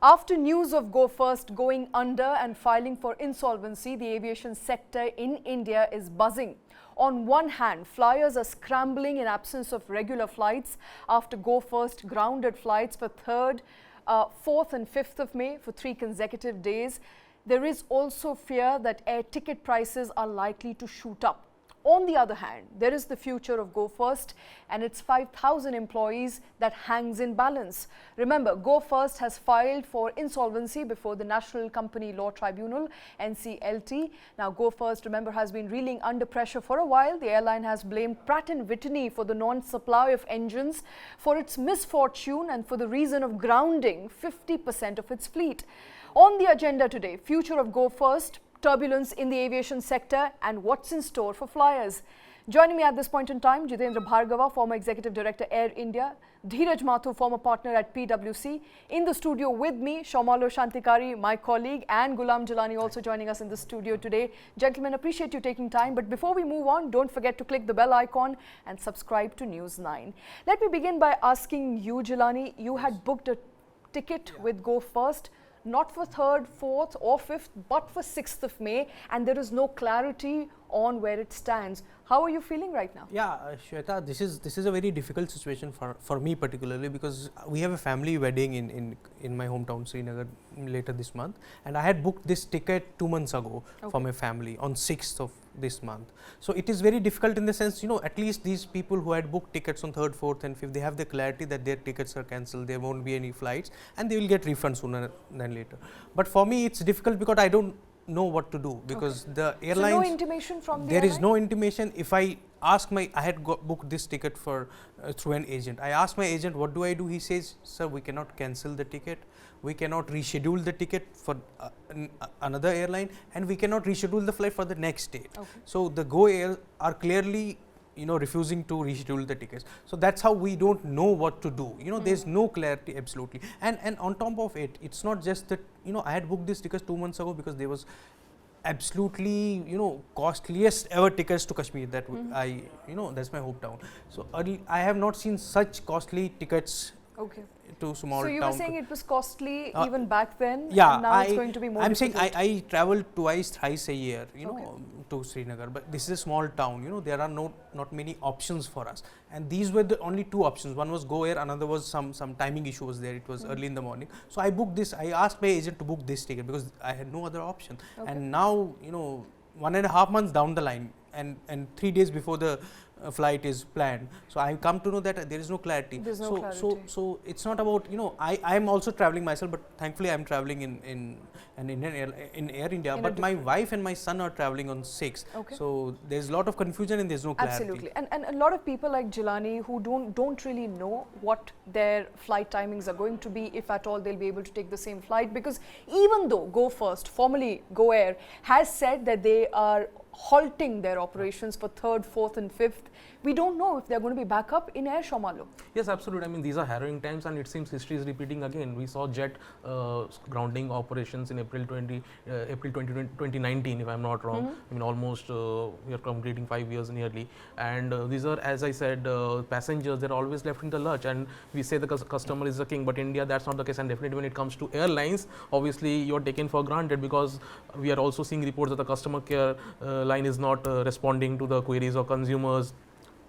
After news of Go First going under and filing for insolvency, the aviation sector in India is buzzing. On one hand, flyers are scrambling in absence of regular flights after Go First grounded flights for 3rd, 4th and 5th of May for 3 consecutive days. There is also fear that air ticket prices are likely to shoot up. On the other hand, there is the future of Go First and its 5,000 employees that hangs in balance. Remember, Go First has filed for insolvency before the National Company Law Tribunal, NCLT. Now, Go First, remember, has been reeling under pressure for a while. The airline has blamed Pratt & Whitney for the non-supply of engines, for its misfortune and for the reason of grounding 50% of its fleet. On the agenda today, future of Go First, turbulence in the aviation sector and what's in store for flyers. Joining me at this point in time, Jitender Bhargava, former Executive Director, Air India, Dhiraj Mathur, former partner at PwC. In the studio with me, Soumalya Santikari, my colleague, and Gulam Jalani also joining us in the studio today. Gentlemen, appreciate you taking time. But before we move on, don't forget to click the bell icon and subscribe to News9. Let me begin by asking you, Jalani, you had booked a ticket with Go First, not for 3rd, 4th or 5th, but for 6th of May, and there is no clarity on where it stands. How are you feeling right now? Yeah, Shweta, this is a very difficult situation for me particularly, because we have a family wedding in my hometown Srinagar later this month, and I had booked this ticket 2 months ago for my family on 6th of this month. So it is very difficult in the sense, at least these people who had booked tickets on 3rd, 4th and 5th, they have the clarity that their tickets are cancelled, there won't be any flights and they will get refunds sooner than later. But for me it's difficult because I don't know what to do, because the airlines, so no intimation from the there airline? is no intimation. If I ask I had booked this ticket for through an agent. I asked my agent, what do I do? He says, sir, we cannot cancel the ticket, we cannot reschedule the ticket for another airline, and we cannot reschedule the flight for the next date. So the Go Air are clearly refusing to reschedule the tickets. So that's how we don't know what to do. There's no clarity absolutely. And on top of it, it's not just that, I had booked this tickets 2 months ago because there was absolutely, costliest ever tickets to Kashmir that I, that's my hometown. So I have not seen such costly tickets to small town. So you were saying it was costly even back then, yeah, and now it's going to be more difficult. I'm saying I travel thrice a year, to Srinagar, but this is a small town, there are not many options for us. And these were the only 2 options. One was Go Air, another was some timing issue was there, it was early in the morning. So I booked this, I asked my agent to book this ticket because I had no other option. And now, 1.5 months down the line and 3 days before the flight is planned. So I come to know that there is no clarity. There's no clarity. So it's not about, I am also traveling myself, but thankfully I am traveling in Air India, but my wife and my son are traveling on 6th. So there's a lot of confusion and there's no clarity. Absolutely. And a lot of people like Jilani who don't really know what their flight timings are going to be, if at all they'll be able to take the same flight, because even though Go First, formerly Go Air, has said that they are halting their operations for 3rd, 4th and 5th, we don't know if they're going to be back up in air, Soumalya. Yes, absolutely. I mean, these are harrowing times, and it seems history is repeating again. We saw Jet grounding operations in April 2019, if I'm not wrong. I mean, almost we are completing 5 years nearly. And these are, as I said, passengers, they're always left in the lurch, and we say the customer is the king, but India, that's not the case. And definitely when it comes to airlines, obviously you're taken for granted, because we are also seeing reports that the customer care line is not responding to the queries of consumers.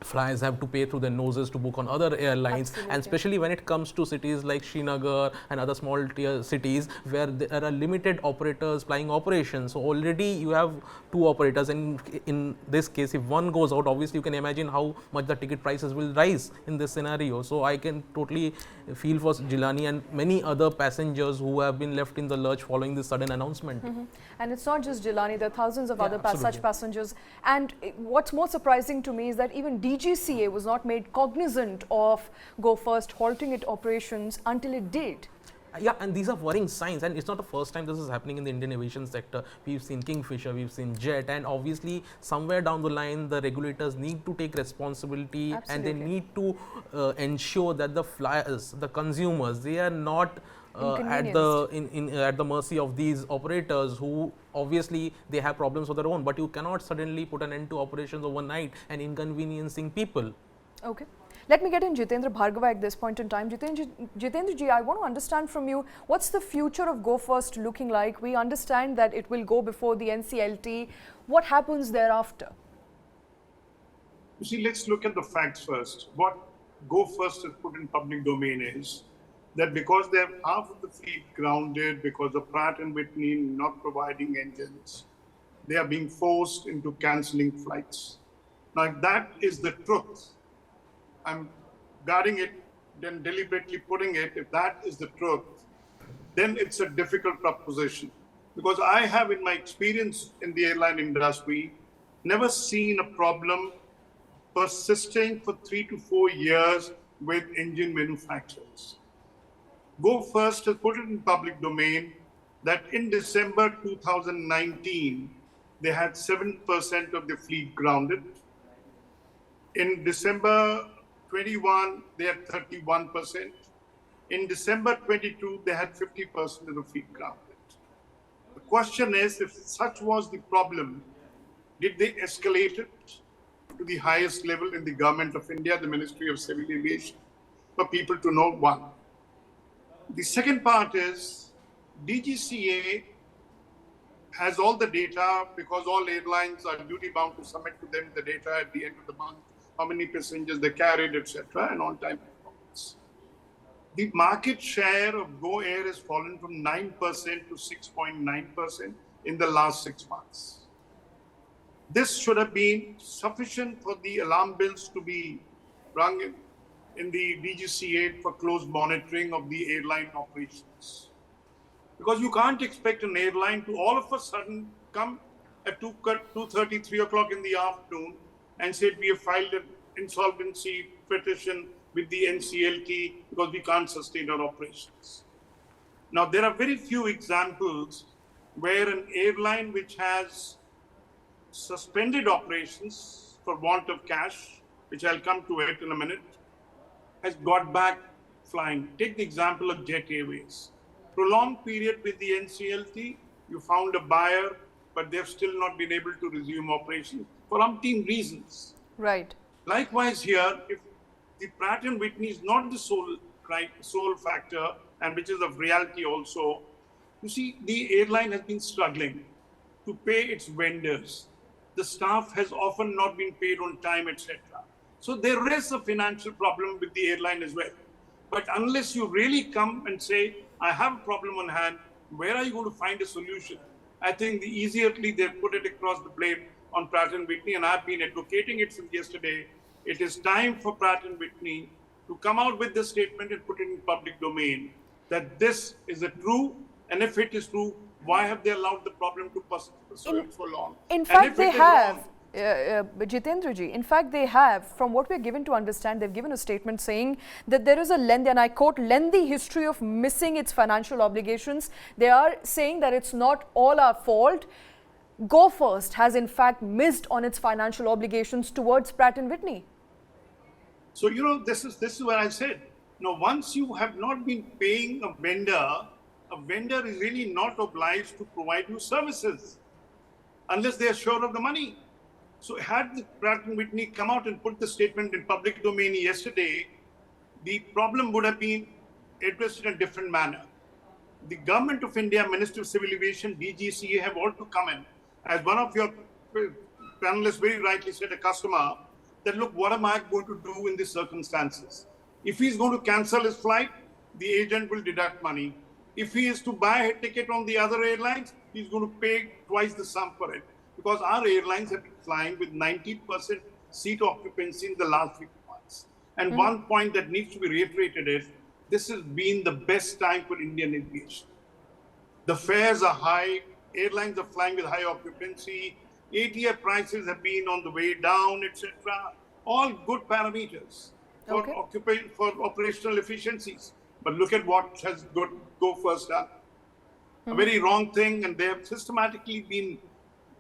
Flyers have to pay through their noses to book on other airlines. And especially when it comes to cities like Srinagar and other small tier cities where there are limited operators flying operations. So already you have 2 operators, and in this case, if one goes out, obviously you can imagine how much the ticket prices will rise in this scenario. So I can totally feel for Jilani and many other passengers who have been left in the lurch following this sudden announcement. And it's not just Jilani, there are thousands of other such passengers. And what's more surprising to me is that even DGCA was not made cognizant of Go First halting its operations until it did. Yeah, and these are worrying signs, and it's not the first time this is happening in the Indian aviation sector. We've seen Kingfisher, we've seen Jet, and obviously somewhere down the line the regulators need to take responsibility. And they need to ensure that the flyers, the consumers, they are not at the mercy of these operators who obviously they have problems of their own, but you cannot suddenly put an end to operations overnight and inconveniencing people. Okay. Let me get in Jitender Bhargava at this point in time. Jitender ji, I want to understand from you, what's the future of Go First looking like? We understand that it will go before the NCLT. What happens thereafter? You see, let's look at the facts first. What Go First has put in public domain is that because they have half of the fleet grounded because of Pratt & Whitney not providing engines, they are being forced into cancelling flights. Now, if that is the truth, I'm guarding it, then deliberately putting it, if that is the truth, then it's a difficult proposition. Because I have, in my experience in the airline industry, never seen a problem persisting for 3 to 4 years with engine manufacturers. Go First has put it in public domain that in December 2019, they had 7% of the fleet grounded. In December 21, they had 31%. In December 22, they had 50% of the fleet grounded. The question is, if such was the problem, did they escalate it to the highest level in the government of India, the Ministry of Civil Aviation, for people to know? One. The second part is DGCA has all the data because all airlines are duty bound to submit to them the data at the end of the month, how many passengers they carried, etc., and on-time performance. The market share of Go Air has fallen from 9% to 6.9% in the last 6 months. This should have been sufficient for the alarm bells to be rung in the DGCA for close monitoring of the airline operations. Because you can't expect an airline to all of a sudden come at 2:30, 3 o'clock in the afternoon and say we have filed an insolvency petition with the NCLT because we can't sustain our operations. Now, there are very few examples where an airline which has suspended operations for want of cash, which I'll come to it in a minute, has got back flying. Take the example of Jet Airways. Prolonged period with the NCLT, you found a buyer, but they've still not been able to resume operations for umpteen reasons. Right. Likewise here, if the Pratt & Whitney is not the sole factor, and which is of reality also, you see, the airline has been struggling to pay its vendors. The staff has often not been paid on time, etc. So there is a financial problem with the airline as well. But unless you really come and say, I have a problem on hand, where are you going to find a solution? I think the easierly they put it across the blame on Pratt & Whitney, and I've been advocating it since yesterday. It is time for Pratt & Whitney to come out with this statement and put it in public domain that this is a true, and if it is true, why have they allowed the problem to pursue so long? In fact, they have. Jitender ji, in fact, they have, from what we're given to understand, they've given a statement saying that there is a lengthy, and I quote, lengthy history of missing its financial obligations. They are saying that it's not all our fault. Go First has in fact missed on its financial obligations towards Pratt & Whitney. So, you know, this is what I said. Now, once you have not been paying a vendor is really not obliged to provide you services unless they are sure of the money. So had the Pratt & Whitney come out and put the statement in public domain yesterday, the problem would have been addressed in a different manner. The Government of India, Ministry of Civil Aviation, DGCA have all to come in. As one of your panelists very rightly said, a customer, that look, what am I going to do in these circumstances? If he's going to cancel his flight, the agent will deduct money. If he is to buy a ticket on the other airlines, he's going to pay twice the sum for it. Because our airlines have been flying with 90% seat occupancy in the last few months. And one point that needs to be reiterated is, this has been the best time for Indian aviation. The fares are high, airlines are flying with high occupancy, ATF prices have been on the way down, etc. All good parameters for, for operational efficiencies. But look at what has Go First done. A very wrong thing, and they have systematically been,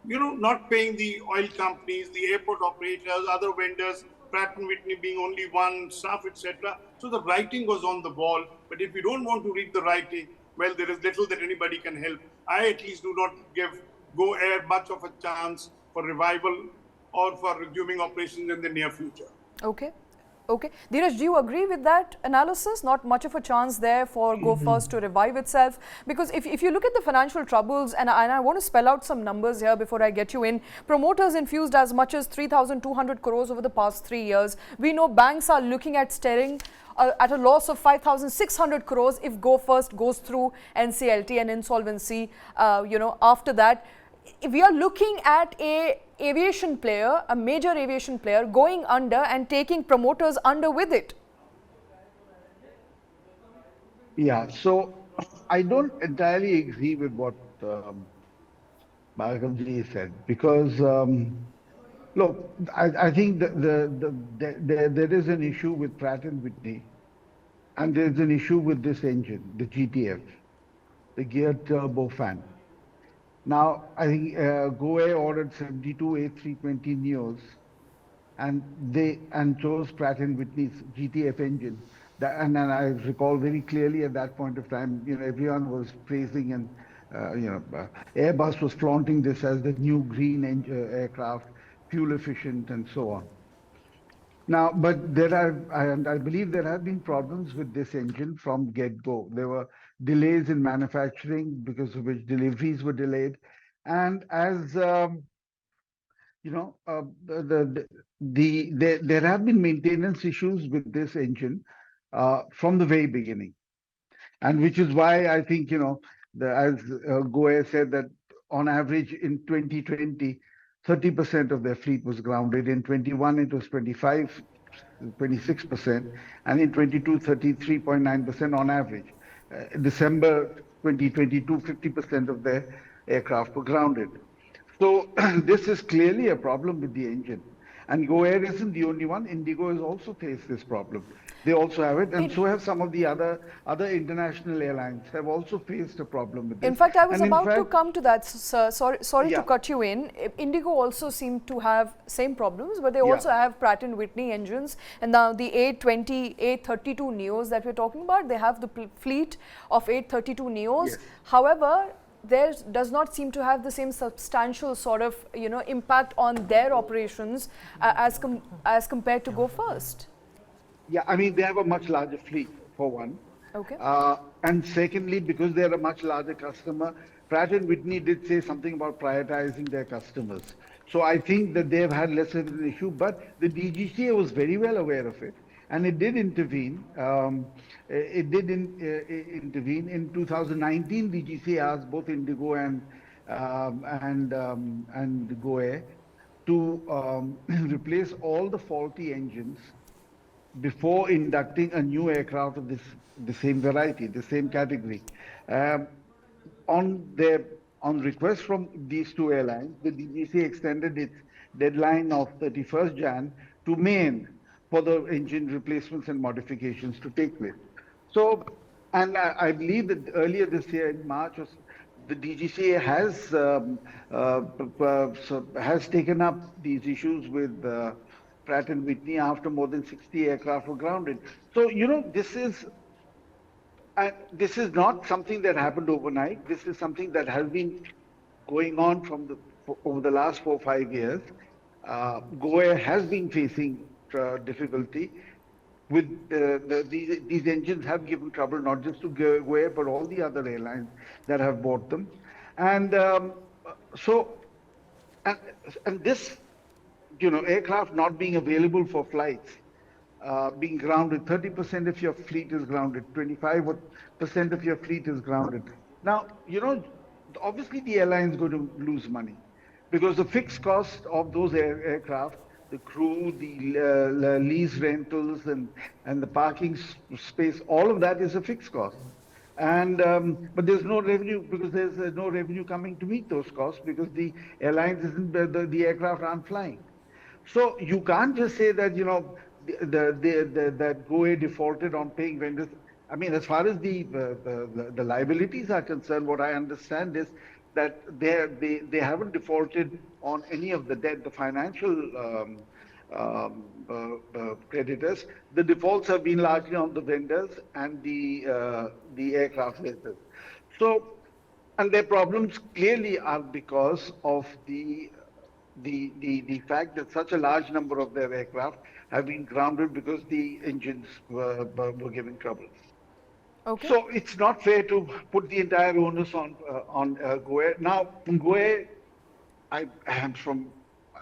you know, not paying the oil companies, the airport operators, other vendors, Pratt & Whitney being only one, staff, etc. So the writing was on the wall. But if you don't want to read the writing, well, there is little that anybody can help. I at least do not give Go Air much of a chance for revival or for resuming operations in the near future. Okay. Okay. Dhiraj, do you agree with that analysis? Not much of a chance there for Go First to revive itself? Because if you look at the financial troubles, and I want to spell out some numbers here before I get you in. Promoters infused as much as 3,200 crores over the past 3 years. We know banks are looking at staring at a loss of 5,600 crores if Go First goes through NCLT and insolvency, after that. We are looking at a major aviation player going under and taking promoters under with it. Yeah, so I don't entirely agree with what Bhargavji said because look, I think there is an issue with Pratt and Whitney, and there's an issue with this engine, the GTF, the geared turbofan. Now, I think GoAir ordered 72 A320 Neos, and chose Pratt and Whitney's GTF engine. And I recall very clearly at that point of time, everyone was praising, and Airbus was flaunting this as the new green aircraft, fuel efficient, and so on. Now, but I believe there have been problems with this engine from get-go. There were delays in manufacturing because of which deliveries were delayed, and as there have been maintenance issues with this engine from the very beginning, and which is why I think as GoAir said that on average in 2020, 30% of their fleet was grounded. In 21, it was 26%, and in 22, 33.9% on average. December 2022, 50% of their aircraft were grounded. So this is clearly a problem with the engine. And GoAir isn't the only one. Indigo has also faced this problem. They also have it, and so have some of the other international airlines have also faced a problem with this. In fact, I was about to come to that, sir. Sorry to cut you in. Indigo also seem to have same problems, but they also have Pratt and Whitney engines. And now the A320, A32 Neos that we're talking about, they have the fleet of A32 Neos. Yes. However, there does not seem to have the same substantial sort of impact on their operations as compared to Go First. Yeah, I mean, they have a much larger fleet, for one. Okay. And secondly, because they're a much larger customer, Pratt & Whitney did say something about prioritizing their customers. So I think that they've had less of an issue, but the DGCA was very well aware of it, and it did intervene. Intervene. In 2019, DGCA asked both Indigo and GoAir to replace all the faulty engines before inducting a new aircraft of the same variety, the same category. On request from these two airlines, the DGCA extended its deadline of 31st Jan to May for the engine replacements and modifications to take place. So, and I believe that earlier this year in March, the DGCA has taken up these issues with Pratt & Whitney after more than 60 aircraft were grounded. So, this is not something that happened overnight. This is something that has been going on over the last 4 or 5 years. GoAir has been facing difficulty with these engines have given trouble not just to GoAir but all the other airlines that have bought them, and this aircraft not being available for flights, being grounded, 30% of your fleet is grounded, 25% of your fleet is grounded. Now, obviously the airline is going to lose money because the fixed cost of those aircraft, the crew, the lease rentals, and the parking space, all of that is a fixed cost. And but there's no revenue because there's no revenue coming to meet those costs because the airlines the aircraft aren't flying. So you can't just say that that GoAir defaulted on paying vendors. I mean, as far as the liabilities are concerned, what I understand is that they haven't defaulted on any of the debt, the financial creditors. The defaults have been largely on the vendors and the aircraft vendors. So, and their problems clearly are because of the the fact that such a large number of their aircraft have been grounded because the engines were giving trouble. Okay. So it's not fair to put the entire onus on Go Air. Now, Go Air, I am from,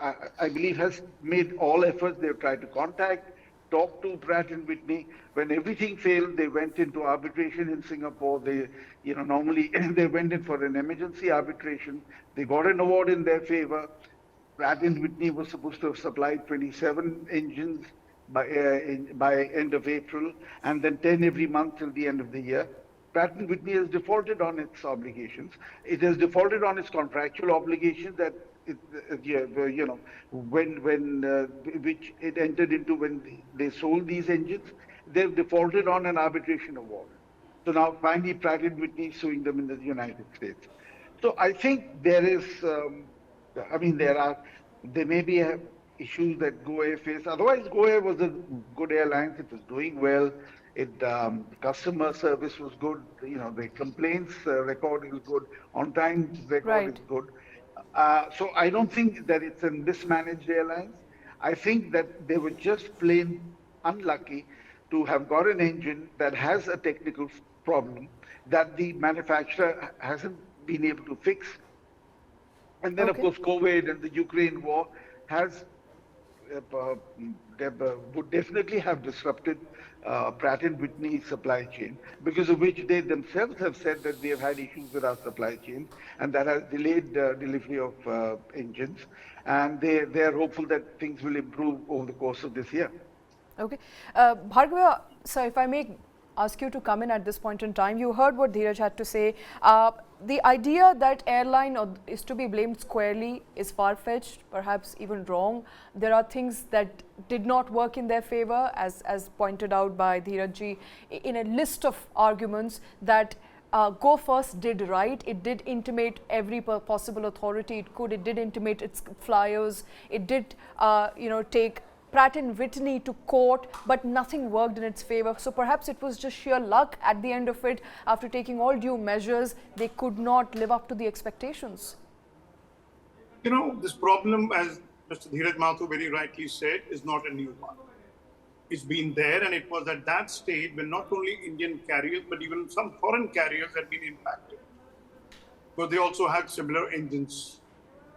I believe, has made all efforts. They've tried to contact, talk to Pratt and Whitney. When everything failed, they went into arbitration in Singapore. They, normally they went in for an emergency arbitration. They got an award in their favor. Pratt and Whitney was supposed to have supplied 27 engines by end of April, and then 10 every month till the end of the year. Pratt and Whitney has defaulted on its obligations. It has defaulted on its contractual obligations that which it entered into when they sold these engines. They've defaulted on an arbitration award. So now finally Pratt and Whitney is suing them in the United States. So I think there is, there may be issues that Go Air faced. Otherwise, Go Air was a good airline. It was doing well. Customer service was good. The complaints record is good. On time record is good. So I don't think that it's a mismanaged airline. I think that they were just plain unlucky to have got an engine that has a technical problem that the manufacturer hasn't been able to fix. And then, of course, COVID and the Ukraine war has would definitely have disrupted Pratt and Whitney's supply chain, because of which they themselves have said that they have had issues with our supply chain, and that has delayed delivery of engines. And they are hopeful that things will improve over the course of this year. Okay. Bhargava, sir, if I may ask you to come in at this point in time, you heard what Dhiraj had to say. The idea that airline is to be blamed squarely is far-fetched, perhaps even wrong. There are things that did not work in their favor, as pointed out by Dhiraj ji, in a list of arguments that Go First did right. It did intimate every possible authority it could. It did intimate its flyers. It did, take Pratt and Whitney to court, but nothing worked in its favor. So perhaps it was just sheer luck at the end of it. After taking all due measures, they could not live up to the expectations. This problem, as Mr. Dhiraj Mathur very rightly said, is not a new one. It's been there, and it was at that stage when not only Indian carriers, but even some foreign carriers had been impacted, because they also had similar engines.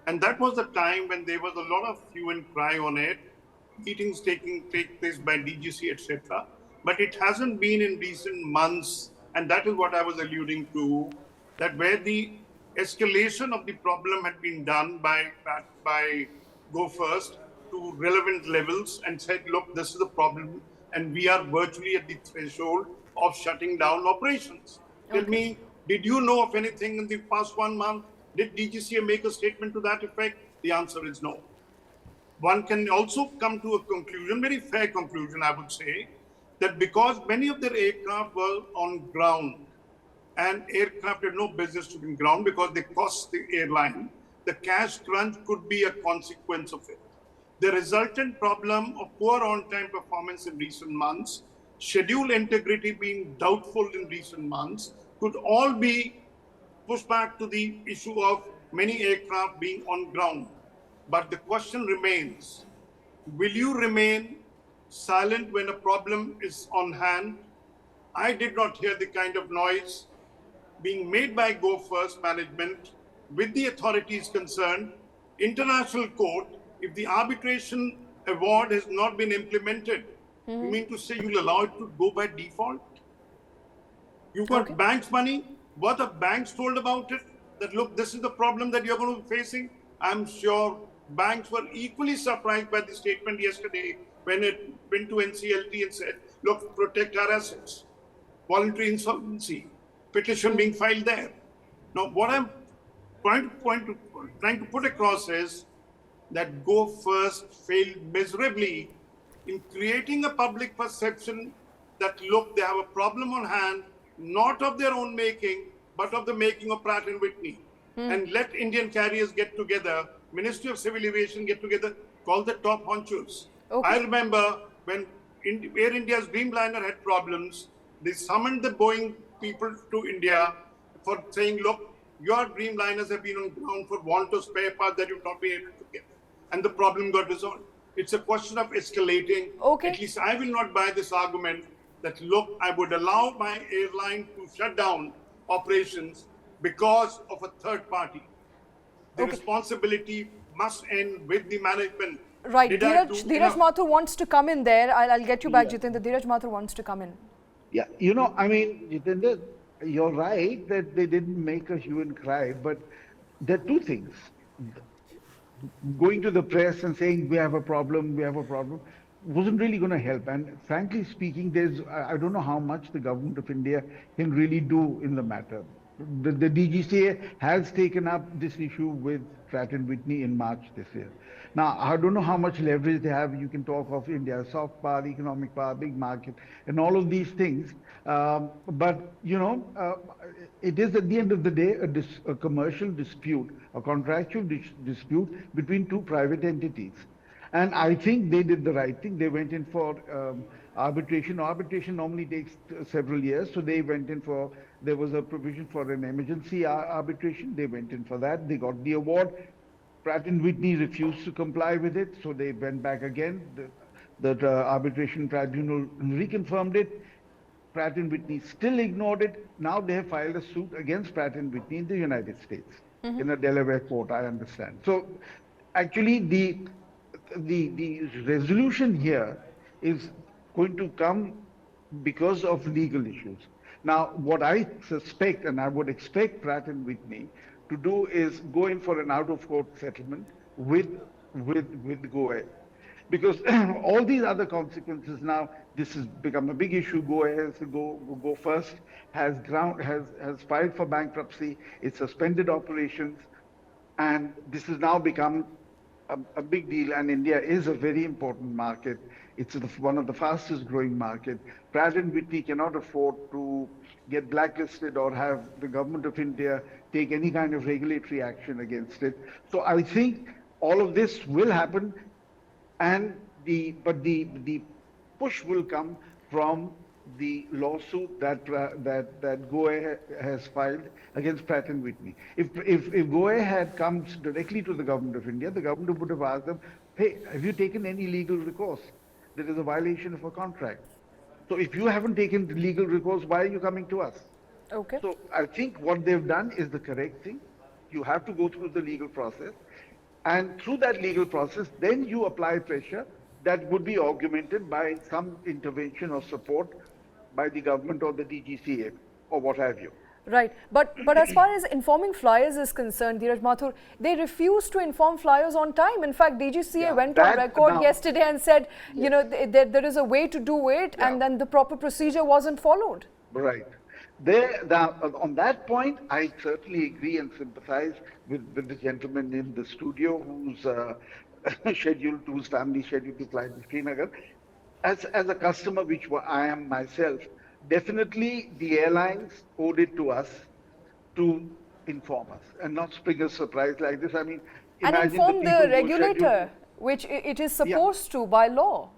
And that was the time when there was a lot of hue and cry on it, meetings take place by DGC, etc. But it hasn't been in recent months, and that is what I was alluding to, that where the escalation of the problem had been done by Go First to relevant levels and said, look, this is a problem, and we are virtually at the threshold of shutting down operations. Okay. Tell me, did you know of anything in the past 1 month? Did DGCA make a statement to that effect? The answer is no. One can also come to a conclusion, very fair conclusion, I would say, that because many of their aircraft were on ground, and aircraft had no business to be on ground because they cost the airline, the cash crunch could be a consequence of it. The resultant problem of poor on-time performance in recent months, schedule integrity being doubtful in recent months, could all be pushed back to the issue of many aircraft being on ground. But the question remains, will you remain silent when a problem is on hand? I did not hear the kind of noise being made by Go First management with the authorities concerned. International court, if the arbitration award has not been implemented, you mean to say you'll allow it to go by default? You've got banks' money. What have banks told about it? That look, this is the problem that you're going to be facing. I'm sure banks were equally surprised by the statement yesterday when it went to NCLT and said, look, protect our assets. Voluntary insolvency, petition being filed there. Now, what I'm trying to put across is that Go First failed miserably in creating a public perception that, look, they have a problem on hand, not of their own making, but of the making of Pratt and Whitney. And let Indian carriers get together, Ministry of Civil Aviation get together, call the top honchos. I remember when Air India's Dreamliner had problems, they summoned the Boeing people to India for saying, look, your Dreamliners have been on ground for want of spare parts that you've not been able to get. and the problem got resolved. It's a question of escalating. Okay. At least I will not buy this argument that, look, I would allow my airline to shut down operations because of a third party. The responsibility must end with the management. Right. Did I do Dhiraj enough? Mathur wants to come in there. I'll get you back, Jitender. Dhiraj Mathur wants to come in. Yeah, you know, I mean, Jitender, you're right that they didn't make a hue and cry, but there are two things. Going to the press and saying we have a problem, wasn't really going to help. And frankly speaking, I don't know how much the government of India can really do in the matter. The DGCA has taken up this issue with Pratt & Whitney in March this year. Now, I don't know how much leverage they have. You can talk of India, soft power, economic power, big market, and all of these things. But, you know, it is at the end of the day a commercial dispute, a contractual dispute between two private entities. And I think they did the right thing. They went in for arbitration. Arbitration normally takes several years. So they went in for, there was a provision for an emergency arbitration. They went in for that. They got the award. Pratt & Whitney refused to comply with it. So they went back again. The arbitration tribunal reconfirmed it. Pratt & Whitney still ignored it. Now they have filed a suit against Pratt & Whitney in the United States, in a Delaware court, I understand. So actually the resolution here is going to come because of legal issues. Now, what I suspect and I would expect Pratt & Whitney to do is go in for an out-of-court settlement with GoAir. Because all these other consequences now, this has become a big issue. Go First has filed for bankruptcy. It suspended operations, and this has now become a big deal. And India is a very important market. It's one of the fastest growing market. Pratt & Whitney cannot afford to get blacklisted or have the government of India take any kind of regulatory action against it. So I think all of this will happen. And the push will come from the lawsuit that GoAir has filed against Pratt & Whitney. If GoAir had come directly to the government of India, the government would have asked them, hey, have you taken any legal recourse? There is a violation of a contract. So if you haven't taken legal recourse, why are you coming to us? Okay. So I think what they've done is the correct thing. You have to go through the legal process. And through that legal process, then you apply pressure that would be augmented by some intervention or support by the government or the DGCA or what have you. Right. But as far as informing flyers is concerned, Dhiraj Mathur, they refused to inform flyers on time. In fact, DGCA went on record yesterday and said, you know, there is a way to do it, and then the proper procedure wasn't followed. Right. On that point, I certainly agree and sympathize with the gentleman in the studio who's whose family scheduled to fly to Srinagar. As a customer, which I am myself, definitely the airlines owed it to us to inform us and not spring a surprise like this. I mean, and inform the regulator, which it is supposed to by law.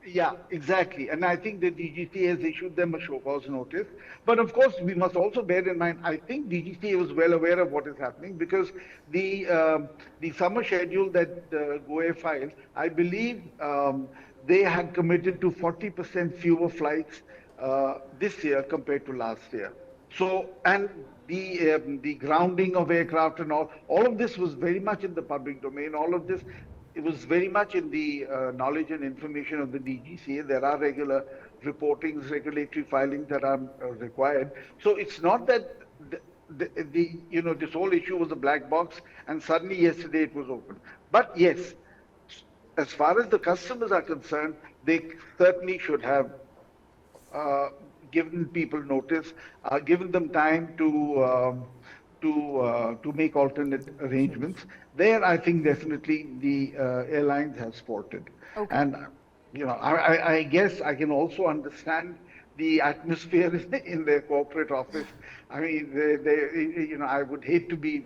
Yeah, exactly. And I think the DGCA has issued them a show cause notice. But of course, we must also bear in mind, I think DGCA was well aware of what is happening because the summer schedule that GoAir filed, I believe they had committed to 40% fewer flights this year compared to last year. So, and the grounding of aircraft and all of this was very much in the public domain. All of this, it was very much in the knowledge and information of the DGCA. There are regular reportings, regulatory filings that are required. So it's not that this whole issue was a black box and suddenly yesterday it was open. But yes, as far as the customers are concerned, they certainly should have given people notice, given them time to make alternate arrangements. There, I think definitely the airlines have faulted. Okay. And I guess I can also understand the atmosphere in their corporate office. I mean, I would hate to be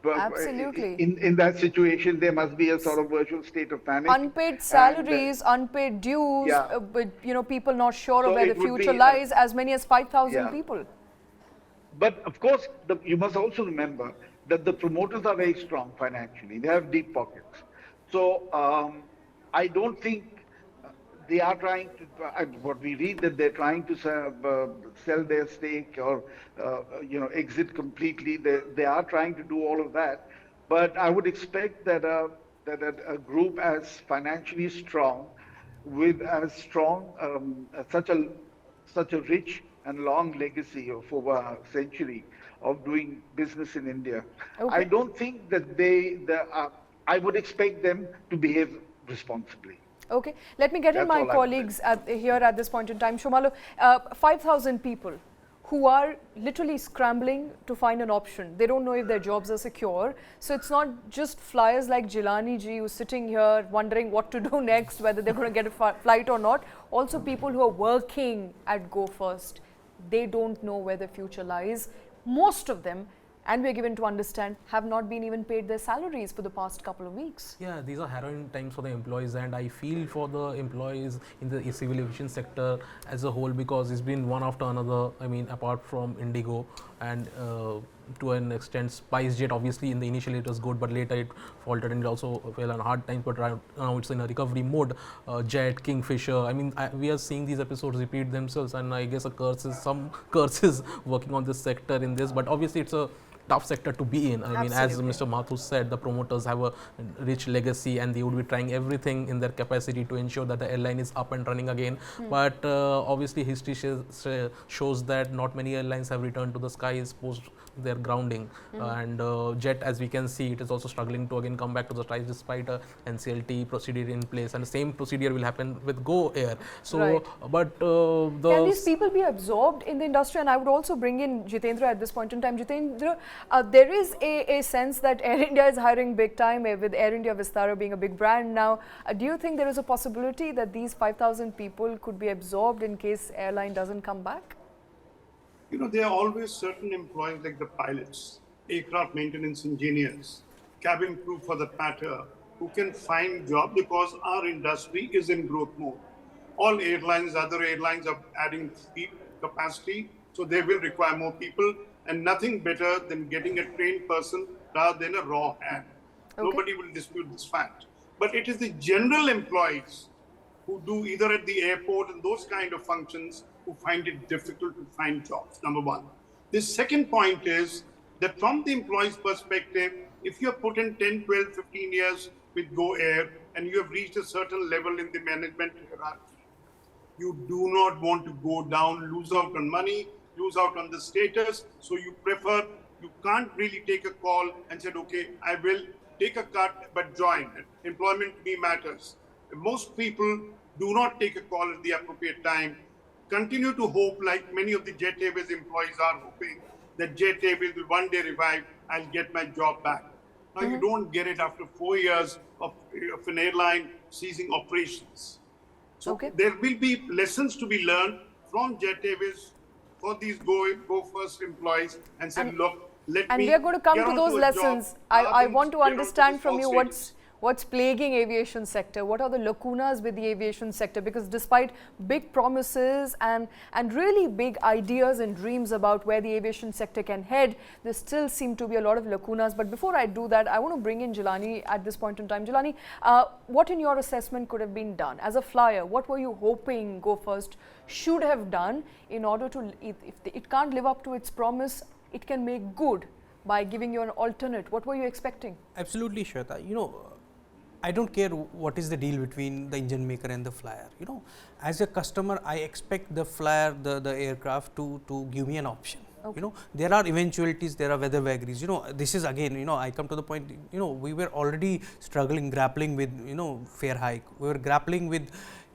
absolutely in that situation. There must be a sort of virtual state of panic. Unpaid salaries, unpaid dues, but people not sure of where the future lies. As many as 5,000 people. But of course, you must also remember that the promoters are very strong financially. They have deep pockets. So I don't think they are trying to, what we read that they're trying to sell their stake or, exit completely. They are trying to do all of that. But I would expect that a group as financially strong, with as strong, such a rich and long legacy of over a century of doing business in India, I Okay. don't think that I would expect them to behave responsibly. Okay, let me get in That's my all I would say. colleagues here at this point in time. Shumalo, 5,000 people who are literally scrambling to find an option. They don't know if their jobs are secure. So it's not just flyers like Jilani ji who's sitting here wondering what to do next, whether they're going to get a flight or not. Also people who are working at Go First, they don't know where the future lies. Most of them, and we're given to understand, have not been even paid their salaries for the past couple of weeks. Yeah, these are harrowing times for the employees, and I feel for the employees in the civil aviation sector as a whole, because it's been one after another. I mean, apart from Indigo and to an extent SpiceJet, obviously in the initially it was good, but later it faltered and it also fell on hard times, but right now it's in a recovery mode. Jet, Kingfisher, I mean, we are seeing these episodes repeat themselves, and I guess some curses working on this sector in this, but obviously it's a tough sector to be in. I mean, as Mr. Mathur said, the promoters have a rich legacy and they would be trying everything in their capacity to ensure that the airline is up and running again. But obviously history shows that not many airlines have returned to the skies post their grounding. And Jet, as we can see, it is also struggling to again come back to the skies despite a NCLT procedure in place, and the same procedure will happen with Go Air. So, Right. but Can these people be absorbed in the industry? And I would also bring in Jitendra at this point in time. Jitendra, there is a sense that Air India is hiring big time, with Air India Vistara being a big brand now. Do you think there is a possibility that these 5,000 people could be absorbed in case airline doesn't come back? You know, there are always certain employees like the pilots, aircraft maintenance engineers, cabin crew for that matter, who can find job because our industry is in growth mode. All airlines, other airlines are adding fleet capacity, so they will require more people, and nothing better than getting a trained person rather than a raw hand. Okay. Nobody will dispute this fact. But it is the general employees who do either at the airport and those kind of functions who find it difficult to find jobs, number one. The second point is that from the employee's perspective, if you have put in 10, 12, 15 years with Go Air and you have reached a certain level in the management hierarchy, you do not want to go down, lose out on money, lose out on the status. So you prefer, you can't really take a call and say, okay, I will take a cut, but join. Employment to me matters. Most people do not take a call at the appropriate time. Continue to hope, like many of the Jet Airways employees are hoping, that Jet Airways will one day revive, I'll get my job back. Now you don't get it after 4 years of an airline ceasing operations. So there will be lessons to be learned from Jet Airways for these Go First employees and say, look, let me. And we are going to come to those lessons. I want to understand from you what's plaguing aviation sector. What are the lacunas with the aviation sector? Because despite big promises and really big ideas and dreams about where the aviation sector can head, there still seem to be a lot of lacunas. But before I do that, I want to bring in Jilani at this point in time. Jilani, what in your assessment could have been done? As a flyer, what were you hoping Go First should have done in order to, if it can't live up to its promise, it can make good by giving you an alternate? What were you expecting? Absolutely, Shweta. You know, I don't care what is the deal between the engine maker and the flyer. You know, as a customer, I expect the flyer, the aircraft to give me an option. Okay. You know, there are eventualities, there are weather vagaries. You know, this is again, you know, I come to the point, you know, we were already struggling, grappling with, you know, fare hike. We were grappling with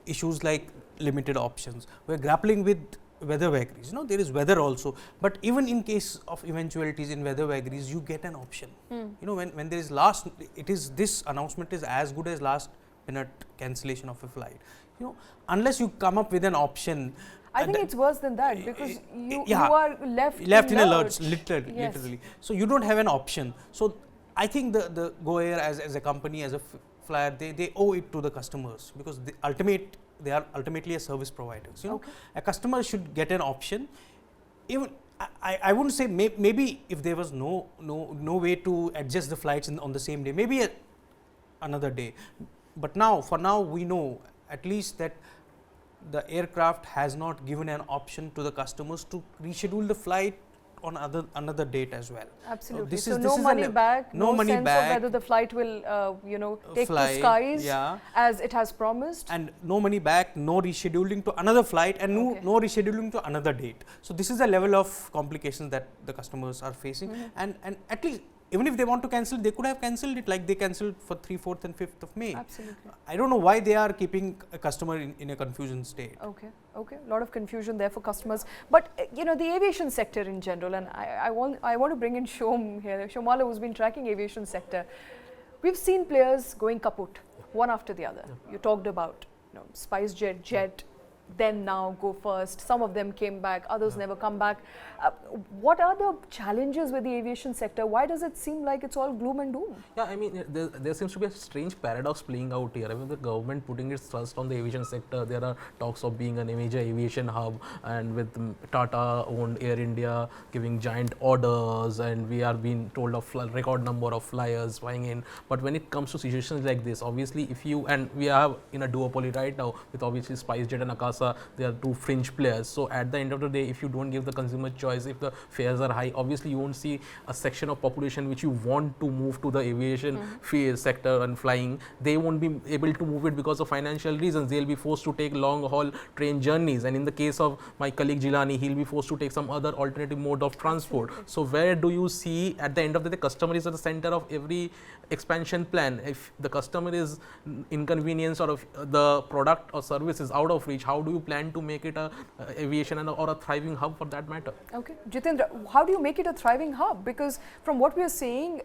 issues like limited options. We are grappling with weather vagaries. You know, there is weather also, but even in case of eventualities in weather vagaries, you get an option. You know, when there is this announcement is as good as last minute cancellation of a flight. You know, unless you come up with an option. I think it's worse than that, because you are left in a lurch, literally. So you don't have an option. So I think the Go Air as a company, as a flyer, they owe it to the customers, because they are ultimately a service providers. You know, a customer should get an option. Even I wouldn't say maybe if there was no way to adjust the flights on the same day, maybe another day. But now, for now, we know at least that the aircraft has not given an option to the customers to reschedule the flight on another date as well. Absolutely. So no money back, no sense of whether the flight will, take to skies as it has promised. And no money back, no rescheduling to another flight, and no rescheduling to another date. So this is the level of complications that the customers are facing. And at least, even if they want to cancel, they could have cancelled it like they cancelled for 3, 4th and 5th of May. Absolutely. I don't know why they are keeping a customer in a confusion state. Okay, a lot of confusion there for customers. But the aviation sector in general, and I want to bring in Shom here, Shomala, who's been tracking aviation sector. We've seen players going kaput, one after the other. You talked about SpiceJet, Jet, then now Go First. Some of them came back, others never come back. What are the challenges with the aviation sector? Why does it seem like it's all gloom and doom? Yeah, I mean, there seems to be a strange paradox playing out here. I mean, the government putting its thrust on the aviation sector. There are talks of being a major aviation hub, and with Tata owned Air India giving giant orders, and we are being told of record number of flyers flying in. But when it comes to situations like this, obviously, we have in a duopoly right now with obviously SpiceJet and Akasa, they are two fringe players. So at the end of the day, if you don't give the consumer choice, if the fares are high, obviously you won't see a section of population which you want to move to the aviation sector and flying. They won't be able to move it because of financial reasons. They'll be forced to take long haul train journeys, and in the case of my colleague Jilani, he'll be forced to take some other alternative mode of transport. So where do you see at the end of the day, the customer is at the center of every expansion plan? If the customer is inconvenienced or if the product or service is out of reach, how do you plan to make it a aviation or a thriving hub for that matter? Okay, Jitendra, how do you make it a thriving hub? Because from what we are seeing,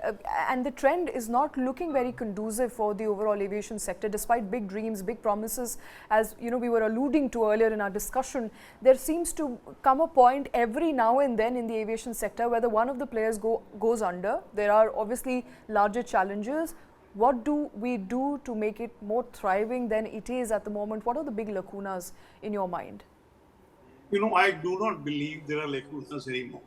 and the trend is not looking very conducive for the overall aviation sector, despite big dreams, big promises, as we were alluding to earlier in our discussion. There seems to come a point every now and then in the aviation sector where one of the players goes under. There are obviously larger challenges. What do we do to make it more thriving than it is at the moment? What are the big lacunas in your mind? I do not believe there are lacunas anymore.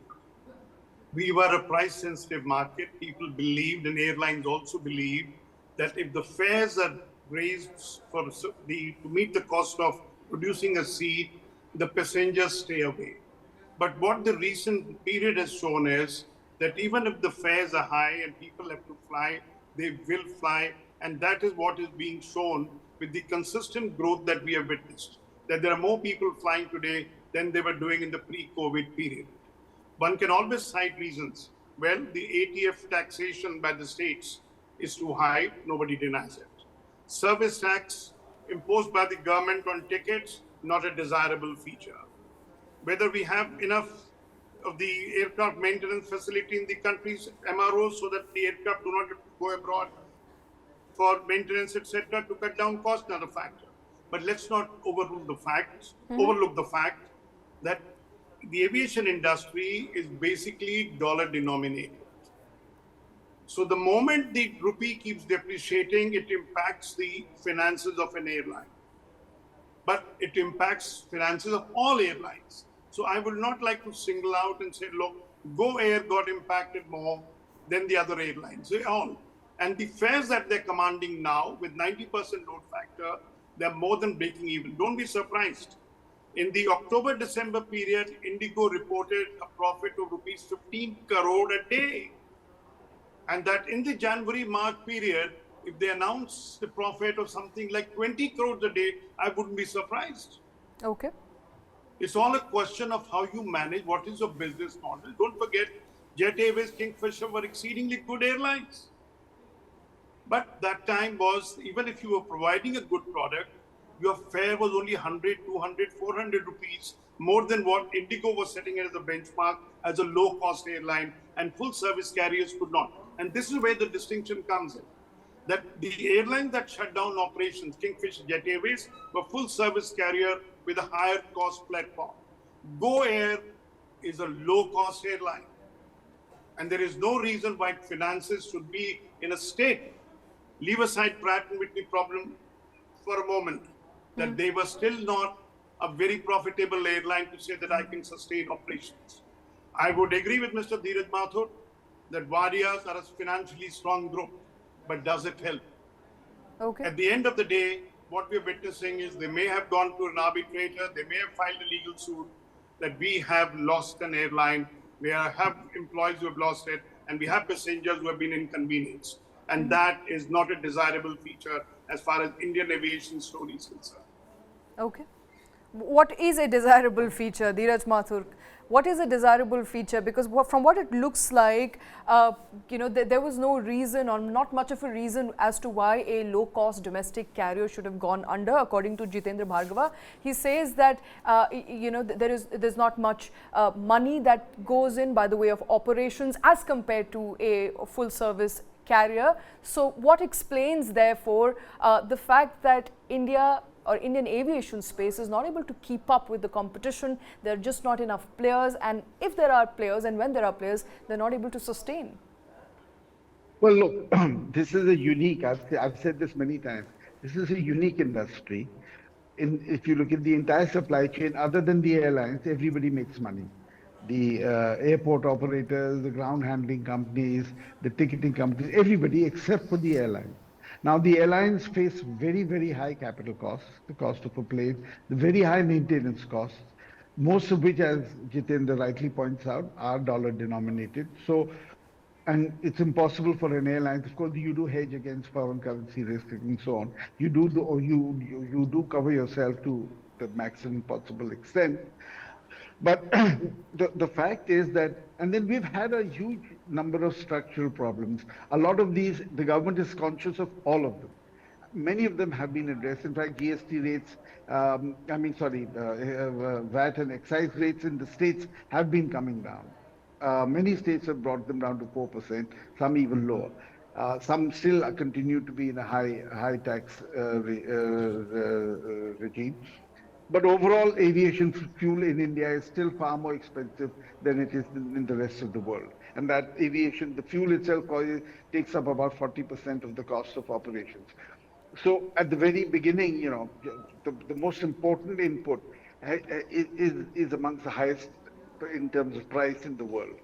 We were a price-sensitive market. People believed, and airlines also believed, that if the fares are raised to meet the cost of producing a seat, the passengers stay away. But what the recent period has shown is that even if the fares are high and people have to fly, they will fly, and that is what is being shown with the consistent growth that we have witnessed. That there are more people flying today than they were doing in the pre-COVID period. One can always cite reasons. Well, the ATF taxation by the states is too high, nobody denies it. Service tax imposed by the government on tickets, not a desirable feature. Whether we have enough of the aircraft maintenance facility in the country's MROs so that the aircraft do not have to go abroad for maintenance, etc., to cut down cost, another factor. But let's not overlook the fact that the aviation industry is basically dollar denominated. So the moment the rupee keeps depreciating, it impacts the finances of an airline. But it impacts finances of all airlines. So I would not like to single out and say, look, Go Air got impacted more than the other airlines. They all. And the fares that they're commanding now with 90% load factor, they're more than breaking even. Don't be surprised. In the October-December period, Indigo reported a profit of rupees 15 crore a day. And that in the January-March period, if they announce the profit of something like 20 crores a day, I wouldn't be surprised. Okay. It's all a question of how you manage, what is your business model. Don't forget, Jet Airways, Kingfisher were exceedingly good airlines. But that time was, even if you were providing a good product, your fare was only 100, 200, 400 rupees, more than what Indigo was setting as a benchmark as a low-cost airline, and full-service carriers could not. And this is where the distinction comes in. That the airlines that shut down operations, Kingfisher, Jet Airways, were full-service carrier with a higher cost platform. Go Air is a low-cost airline. And there is no reason why finances should be in a state. Leave aside Pratt & Whitney problem for a moment, that they were still not a very profitable airline to say that I can sustain operations. I would agree with Mr. Dhiraj Mathur that Warriors are a financially strong group, but does it help? Okay. At the end of the day, what we're witnessing is they may have gone to an arbitrator, they may have filed a legal suit that we have lost an airline, we have employees who have lost it, and we have passengers who have been inconvenienced. And that is not a desirable feature as far as Indian aviation story is concerned. Okay. What is a desirable feature, Dhiraj Mathur? What is a desirable feature? Because from what it looks like, there was no reason or not much of a reason as to why a low-cost domestic carrier should have gone under. According to Jitender Bhargava, he says that there's not much money that goes in by the way of operations as compared to a full-service carrier. So, what explains therefore the fact that India or Indian aviation space is not able to keep up with the competition? There are just not enough players, and if there are players and when there are players, they're not able to sustain. Well, look, this is a unique, I've said this many times, this is a unique industry. If you look at the entire supply chain, other than the airlines, everybody makes money. The airport operators, the ground handling companies, the ticketing companies, everybody except for the airlines. Now, the airlines face very, very high capital costs, the cost of a plane, the very high maintenance costs, most of which, as Jitender rightly points out, are dollar denominated. So, and it's impossible for an airline. Of course, you do hedge against foreign currency risk and so on. You do cover yourself to the maximum possible extent. But the fact is that, and then we've had a huge number of structural problems. A lot of these, the government is conscious of all of them. Many of them have been addressed. In fact, GST rates, VAT and excise rates in the states have been coming down. Many states have brought them down to 4%, some even lower. Some still continue to be in a high tax regime. But overall, aviation fuel in India is still far more expensive than it is in the rest of the world. And that aviation, the fuel itself takes up about 40% of the cost of operations. So at the very beginning, the most important input is amongst the highest in terms of price in the world.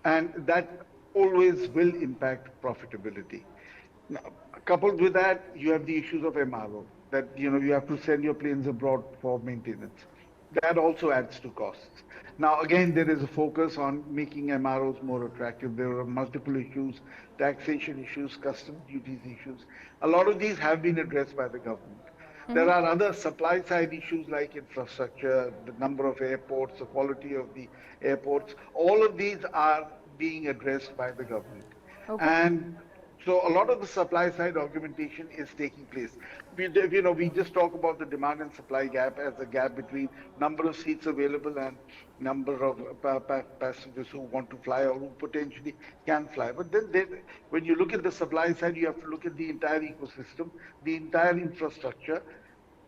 And that always will impact profitability. Now, coupled with that, you have the issues of MRO, that you have to send your planes abroad for maintenance. That also adds to costs. Now, again, there is a focus on making MROs more attractive. There are multiple issues, taxation issues, customs duties issues. A lot of these have been addressed by the government. There are other supply side issues like infrastructure, the number of airports, the quality of the airports. All of these are being addressed by the government. Okay. And so a lot of the supply side augmentation is taking place. We just talk about the demand and supply gap as a gap between number of seats available and number of passengers who want to fly or who potentially can fly. But then when you look at the supply side, you have to look at the entire ecosystem, the entire infrastructure.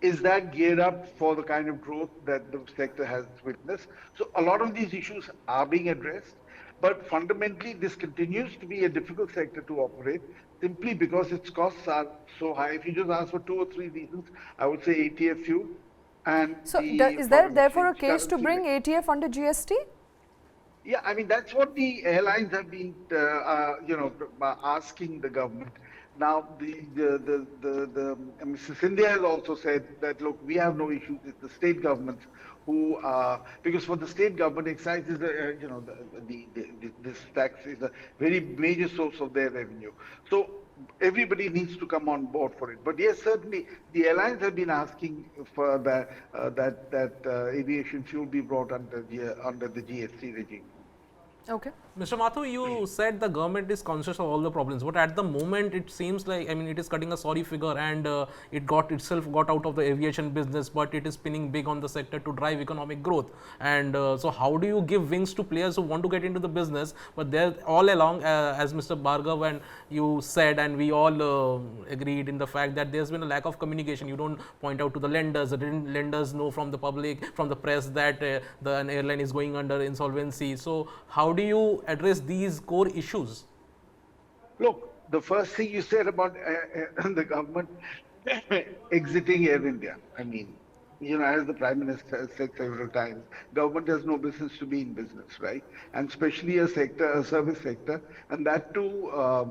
Is that geared up for the kind of growth that the sector has witnessed? So a lot of these issues are being addressed. But fundamentally, this continues to be a difficult sector to operate simply because its costs are so high. If you just ask for 2 or 3 reasons, I would say ATF fuel and so is there therefore a case to bring ATF under GST? Yeah, I mean, that's what the airlines have been, asking the government. Now, Mrs. India has also said that, look, we have no issues with the state governments who, because for the state government, excise is, this tax is a very major source of their revenue. So everybody needs to come on board for it. But yes, certainly the airlines have been asking for that aviation fuel be brought under the GST regime. Okay. Mr. Mathur, you said the government is conscious of all the problems, but at the moment it seems like, it is cutting a sorry figure, and it got out of the aviation business, but it is spinning big on the sector to drive economic growth. And so how do you give wings to players who want to get into the business, but they're all along, as Mr. Bhargava and you said, and we all agreed in the fact that there's been a lack of communication. You don't point out to the lenders know from the public, from the press that an airline is going under insolvency. So how do you address these core issues? Look, the first thing you said about the government exiting Air India, as the Prime Minister has said several times, government has no business to be in business, right? And especially a service sector, and that too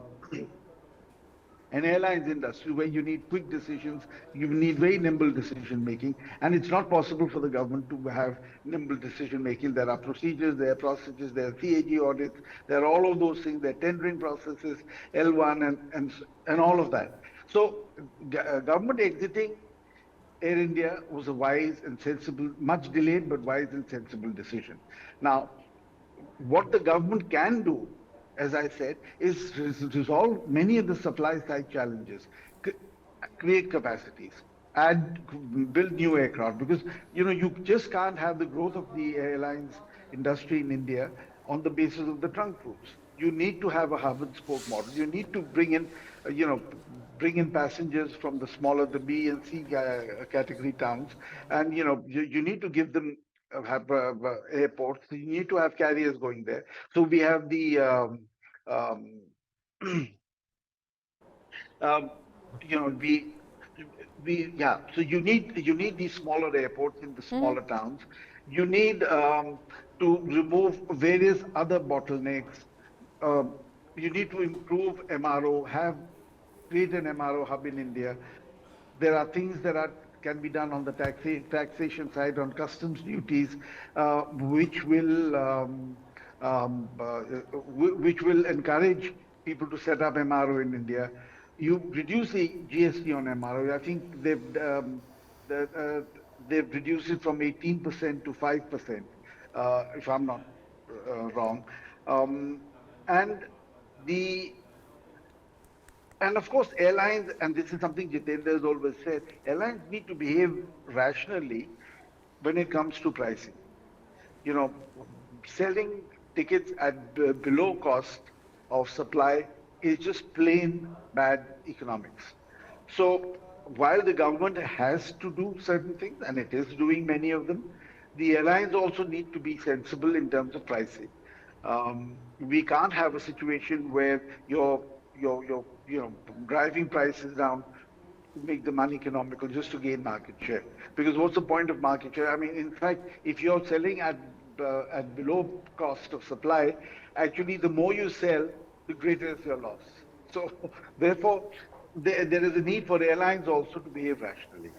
an airlines industry where you need quick decisions, you need very nimble decision making, and it's not possible for the government to have nimble decision making. There are procedures, there are processes, there are CAG audits, there are all of those things, there are tendering processes, L1 and all of that. So government exiting Air India was a wise and sensible, much delayed but wise and sensible decision. Now, what the government can do, as I said, is resolve many of the supply side challenges, create capacities, build new aircraft, because you just can't have the growth of the airlines industry in India on the basis of the trunk routes. You need to have a hub and spoke model. You need to bring in, bring in passengers from the smaller, the B and C category towns, and you need to give them have airports. You need to have carriers going there. So we have the um, um, yeah. So you need these smaller airports in the smaller towns. You need to remove various other bottlenecks. Um, you need to improve MRO, create an MRO hub in India. There are things that can be done on the taxation side, on customs duties, which will encourage people to set up MRO in India. You reduce the GST on MRO. I think they've reduced it from 18% to 5%, if I'm not wrong. And the And of course, airlines, and this is something Jitender has always said, airlines need to behave rationally when it comes to pricing. Selling tickets at below cost of supply is just plain bad economics. So while the government has to do certain things, and it is doing many of them, the airlines also need to be sensible in terms of pricing. We can't have a situation where you're driving prices down to make the money economical just to gain market share. Because what's the point of market share? I mean, in fact, if you're selling at below cost of supply, actually the more you sell, the greater is your loss. So therefore, there is a need for airlines also to behave rationally.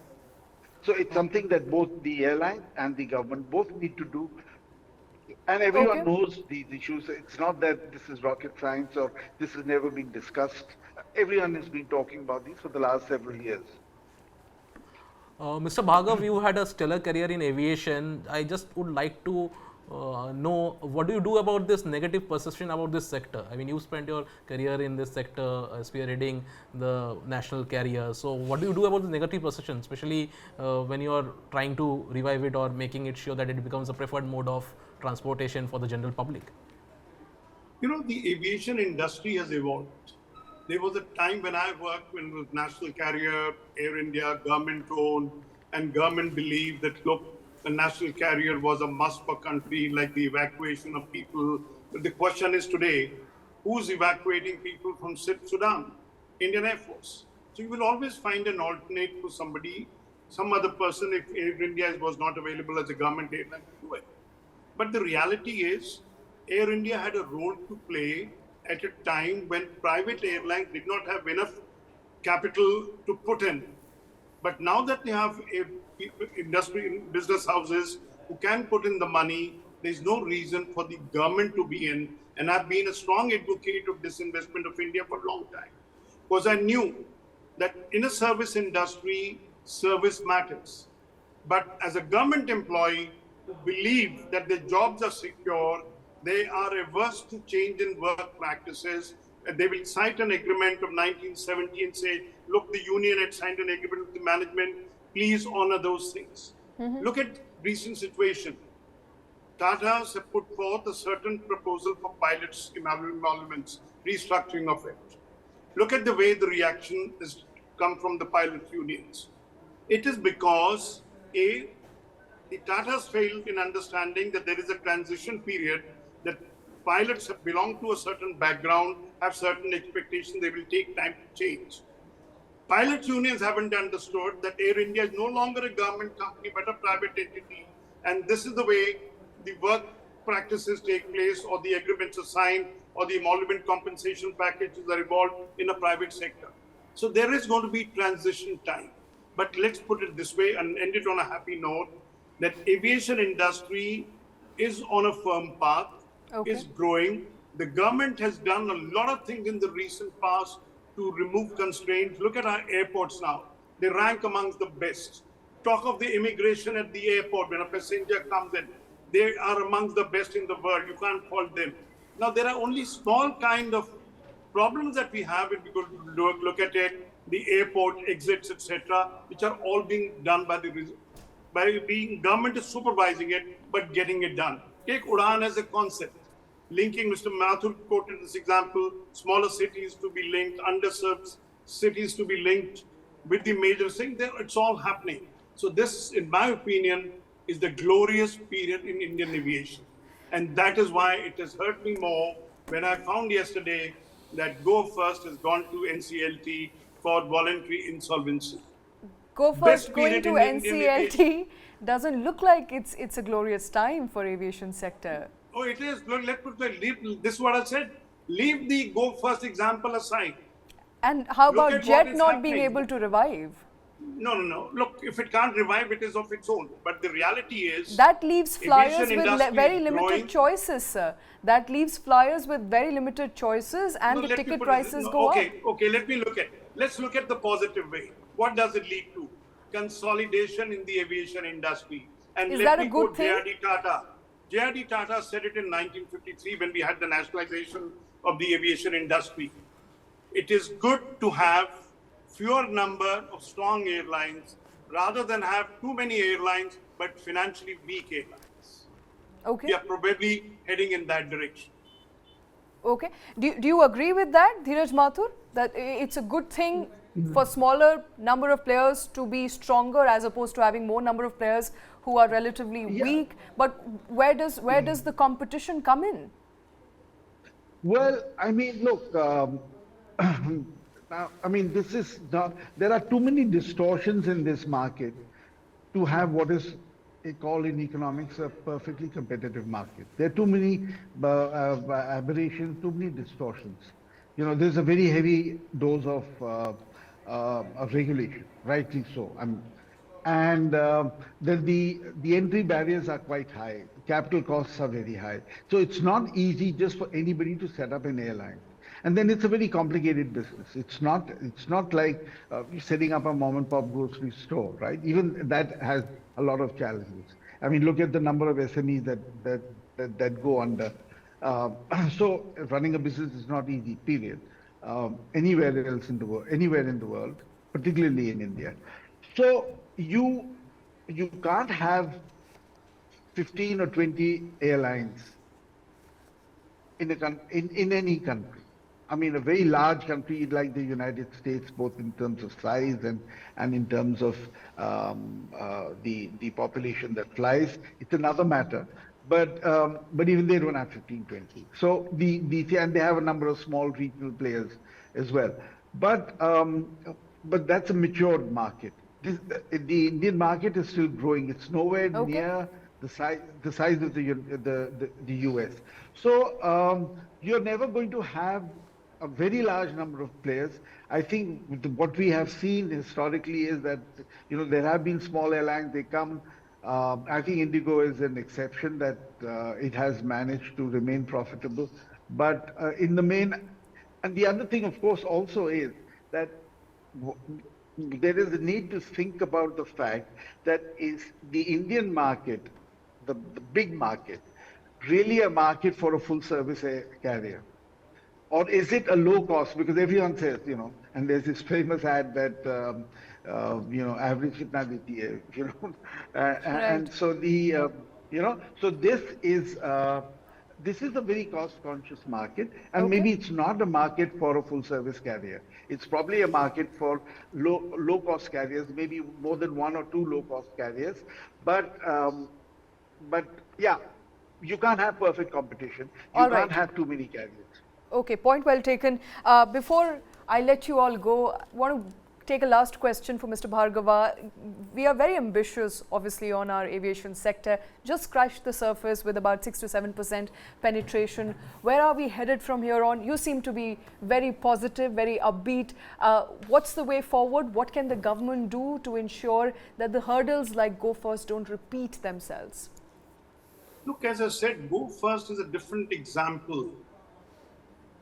So it's something that both the airlines and the government both need to do. And everyone knows these issues. It's not that this is rocket science or this has never been discussed. Everyone has been talking about these for the last several years. Mr. Bhargav, you had a stellar career in aviation. I just would like to know, what do you do about this negative perception about this sector? I mean, you spent your career in this sector spearheading the national carrier. So what do you do about the negative perception, especially when you are trying to revive it or making it sure that it becomes a preferred mode of transportation for the general public? The aviation industry has evolved. There was a time when I worked when it was national carrier, Air India, government owned, and government believed that, look, a national carrier was a must for country, like the evacuation of people. But the question is today, who's evacuating people from Sudan? Indian Air Force. So you will always find an alternate for somebody, some other person, if Air India was not available as a government airline to do it. But the reality is, Air India had a role to play at a time when private airlines did not have enough capital to put in. But now that they have industry business houses who can put in the money, there's no reason for the government to be in. And I've been a strong advocate of disinvestment of India for a long time. Because I knew that in a service industry, service matters. But as a government employee who believes that their jobs are secure, they are averse to change in work practices. They will cite an agreement of 1970 and say, look, the union had signed an agreement with the management, please honor those things. Look at recent situation. Tata's have put forth a certain proposal for pilots' emoluments, restructuring of it. Look at the way the reaction has come from the pilot unions. It is because, the Tatas failed in understanding that there is a transition period, that pilots have belong to a certain background, have certain expectations, they will take time to change. Pilot unions haven't understood that Air India is no longer a government company but a private entity, and this is the way the work practices take place, or the agreements are signed, or the emolument compensation packages are evolved in a private sector. So there is going to be transition time. But let's put it this way and end it on a happy note, that aviation industry is on a firm path, is growing. The government has done a lot of things in the recent past to remove constraints. Look at our airports now. They rank amongst the best. Talk of the immigration at the airport. When a passenger comes in, they are amongst the best in the world. You can't fault them. Now, there are only small kind of problems that we have if we go look at it, the airport exits, etc., which are all being done by being government is supervising it, but getting it done. Take Udan as a concept. Linking, Mr. Mathur quoted this example, smaller cities to be linked, underserved cities to be linked with the major thing. It's all happening. So this, in my opinion, is the glorious period in Indian aviation. And that is why it has hurt me more when I found yesterday that Go First has gone to NCLT for voluntary insolvency. Go First going to NCLT doesn't look like it's a glorious time for aviation sector. Oh, it is. Look, let's put this is what I said. Leave the Go First example aside. And how about Jet not being able to revive? No. Look, if it can't revive, it is of its own. But the reality is that leaves flyers with very limited choices, sir. That leaves flyers with very limited choices, and the ticket prices go up. Okay. Let's look at the positive way. What does it lead to? Consolidation in the aviation industry. And is that a good thing? J.R.D. Tata said it in 1953 when we had the nationalization of the aviation industry. It is good to have fewer number of strong airlines rather than have too many airlines but financially weak airlines. Okay. We are probably heading in that direction. Okay. Do you agree with that, Dhiraj Mathur, that it's a good thing for smaller number of players to be stronger as opposed to having more number of players who are relatively weak? But where does the competition come in? Well, I mean, look, now, I mean, this is not, there are too many distortions in this market to have what is called in economics a perfectly competitive market. There are too many aberrations, too many distortions. You know, there's a very heavy dose of regulation, rightly so. And then the entry barriers are quite high. Capital costs are very high. So it's not easy just for anybody to set up an airline. And then it's a very complicated business. It's not like setting up a mom and pop grocery store, right? Even that has a lot of challenges. I mean, look at the number of SMEs that go under. So running a business is not easy, period. Anywhere else in the world, particularly in India. So you can't have 15 or 20 airlines in any country. I mean, a very large country like the United States, both in terms of size and in terms of the population that flies, it's another matter. But even they don't have 15, 20. So and they have a number of small regional players as well. But that's a matured market. The Indian market is still growing. It's nowhere near the size of the US. So you're never going to have a very large number of players. I think what we have seen historically is that, you know, there have been small airlines, they come. I think Indigo is an exception that it has managed to remain profitable. But in the main, and the other thing, of course, also is that there is a need to think about the fact that is the Indian market, the big market, really a market for a full service carrier? Or is it a low cost? Because everyone says, you know, and there's this famous ad that, you know, average kitna deti hai, you know, and so so this is a very cost-conscious market, and maybe it's not a market for a full-service carrier. It's probably a market for low-cost carriers, maybe more than one or two low-cost carriers. But yeah, you can't have perfect competition. You can't have too many carriers. Okay, point well taken. Before I let you all go, I want to take a last question for Mr. Bhargava. We are very ambitious, obviously, on our aviation sector. Just scratched the surface with about 6 to 7% penetration. Where are we headed from here on? You seem to be very positive, very upbeat. What's the way forward? What can the government do to ensure that the hurdles like Go First don't repeat themselves? Look, as I said, Go First is a different example.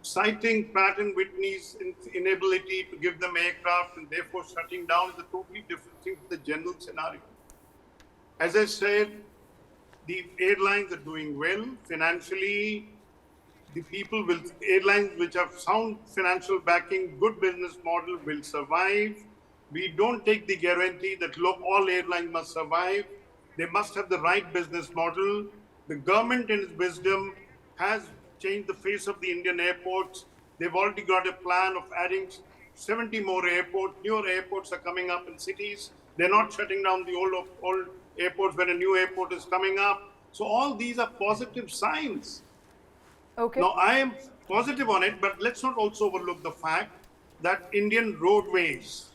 Citing Pratt & Whitney's inability to give them aircraft and therefore shutting down is a totally different thing from the general scenario. As I said, the airlines are doing well financially. The people will, airlines which have sound financial backing, good business model will survive. We don't take the guarantee that look, all airlines must survive. They must have the right business model. The government in its wisdom has changed the face of the Indian airports. They've already got a plan of adding 70 more airports. Newer airports are coming up in cities. They're not shutting down the old airports when a new airport is coming up. So all these are positive signs. Okay. Now, I am positive on it, but let's not also overlook the fact that Indian roadways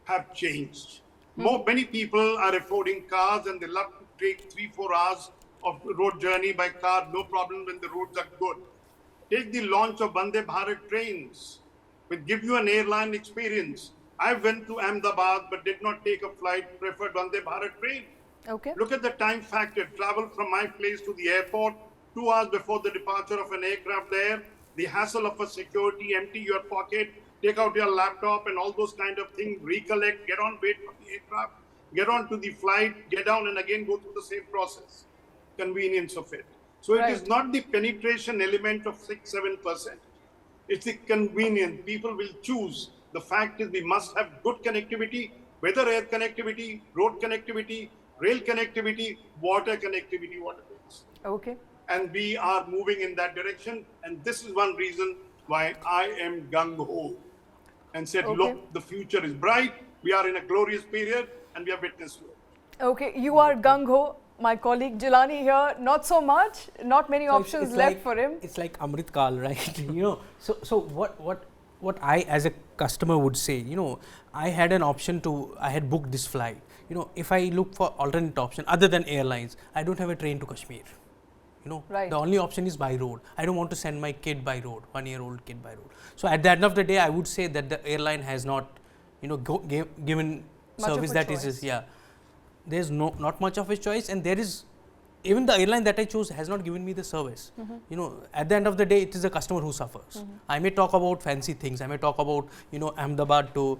have changed. Many people are affording cars and they love to take 3-4 hours of road journey by car, no problem when the roads are good. Take the launch of Vande Bharat trains, which give you an airline experience. I went to Ahmedabad but did not take a flight, preferred Vande Bharat train. Okay. Look at the time factor. Travel from my place to the airport, 2 hours before the departure of an aircraft there, the hassle of a security, empty your pocket, take out your laptop and all those kind of things, recollect, get on, wait for the aircraft, get on to the flight, get down and again go through the same process. Convenience of it. So it is not the penetration element of 6-7%. It's the convenience. People will choose. The fact is we must have good connectivity, whether air connectivity, road connectivity, rail connectivity, water connectivity, whatever it is. Okay. And we are moving in that direction. And this is one reason why I am gung-ho and said, look, the future is bright. We are in a glorious period and we are witness to it. Okay, you are gung-ho. My colleague Jilani here, not so much, not many options left for him. It's like Amrit Kal, right? So what I as a customer would say, I had an option I had booked this flight. If I look for alternate option other than airlines, I don't have a train to Kashmir. The only option is by road. I don't want to send my kid by road, 1-year-old kid by road. So at the end of the day, I would say that the airline has not, given much service that choice. is, there's not much of a choice, and there is, even the airline that I chose has not given me the service. At the end of the day, it is the customer who suffers. I may talk about fancy things. I may talk about, Ahmedabad to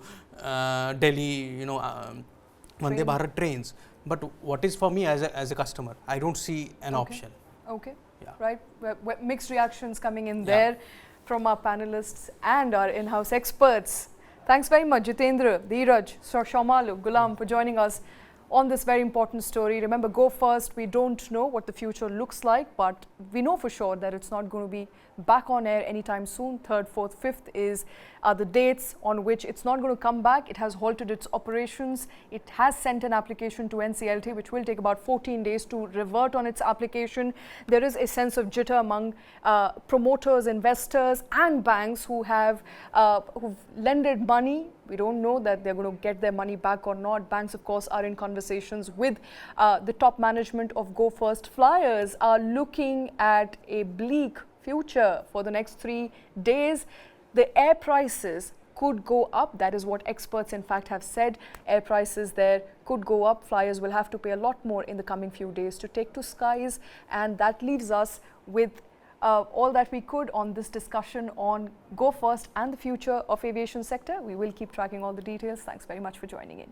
Delhi, Vande Bharat trains. But what is for me as a customer? I don't see an option. Okay, right. Mixed reactions coming in there from our panelists and our in-house experts. Thanks very much, Jitender, Dhiraj, Soumalya, Gulam, for joining us on this very important story. Remember, Go First, we don't know what the future looks like, but we know for sure that it's not going to be back on air anytime soon. 3rd, 4th, 5th are the dates on which it's not going to come back. It has halted its operations. It has sent an application to NCLT, which will take about 14 days to revert on its application. There is a sense of jitter among promoters, investors and banks who have who've lended money. We don't know that they're going to get their money back or not. Banks, of course, are in conversations with the top management of Go First. Flyers are looking at a bleak future for the next 3 days. The air prices could go up. That is what experts, in fact, have said. Air prices there could go up. Flyers will have to pay a lot more in the coming few days to take to skies. And that leaves us with all that we could on this discussion on Go First and the future of aviation sector. We will keep tracking all the details. Thanks very much for joining in.